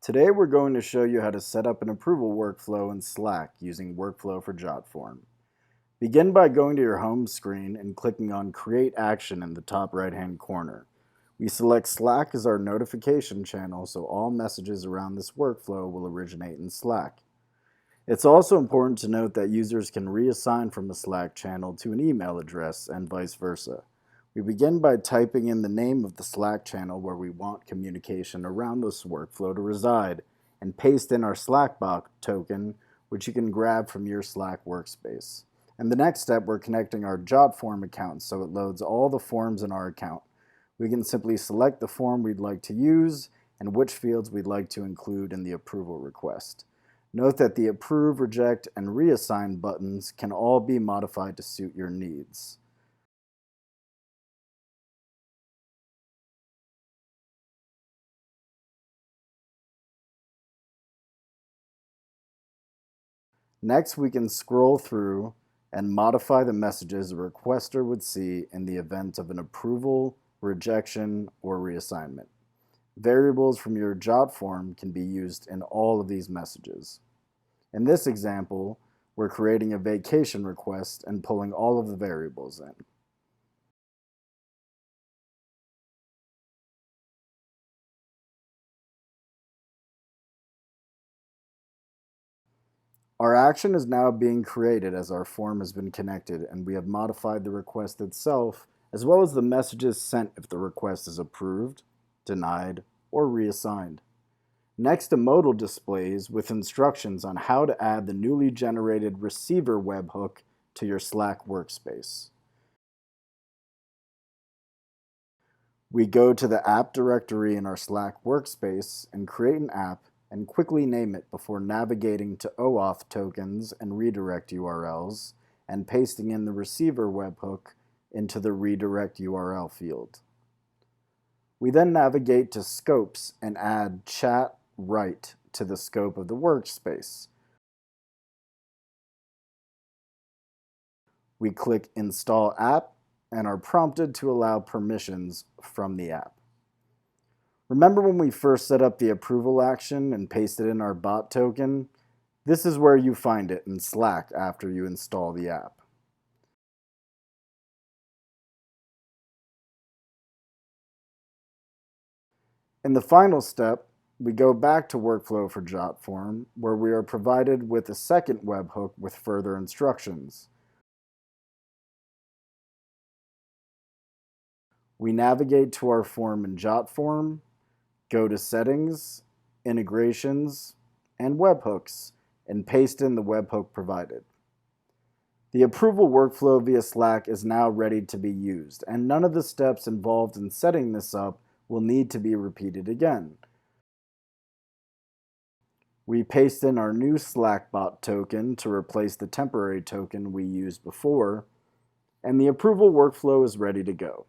Today we're going to show you how to set up an approval workflow in Slack using Workflow for JotForm. Begin by going to your home screen and clicking on Create Action in the top right-hand corner. We select Slack as our notification channel, so all messages around this workflow will originate in Slack. It's also important to note that users can reassign from a Slack channel to an email address and vice versa. We begin by typing in the name of the Slack channel where we want communication around this workflow to reside, and paste in our Slackbot token, which you can grab from your Slack workspace. And the next step, we're connecting our JotForm account so it loads all the forms in our account. We can simply select the form we'd like to use and which fields we'd like to include in the approval request. Note that the Approve, Reject, and Reassign buttons can all be modified to suit your needs. Next, we can scroll through and modify the messages a requester would see in the event of an approval, rejection, or reassignment. Variables from your JotForm can be used in all of these messages. In this example, we're creating a vacation request and pulling all of the variables in. Our action is now being created as our form has been connected, and we have modified the request itself, as well as the messages sent if the request is approved, denied, or reassigned. Next, a modal displays with instructions on how to add the newly generated receiver webhook to your Slack workspace. We go to the app directory in our Slack workspace and create an app and quickly name it before navigating to OAuth tokens and redirect URLs and pasting in the receiver webhook into the redirect URL field. We then navigate to Scopes and add Chat Write to the scope of the workspace. We click Install App and are prompted to allow permissions from the app. Remember when we first set up the approval action and pasted in our bot token? This is where you find it in Slack after you install the app. In the final step, we go back to Workflow for JotForm, where we are provided with a second webhook with further instructions. We navigate to our form in JotForm, go to Settings, Integrations, and Webhooks, and paste in the webhook provided. The approval workflow via Slack is now ready to be used, and none of the steps involved in setting this up will need to be repeated again. We paste in our new Slackbot token to replace the temporary token we used before, and the approval workflow is ready to go.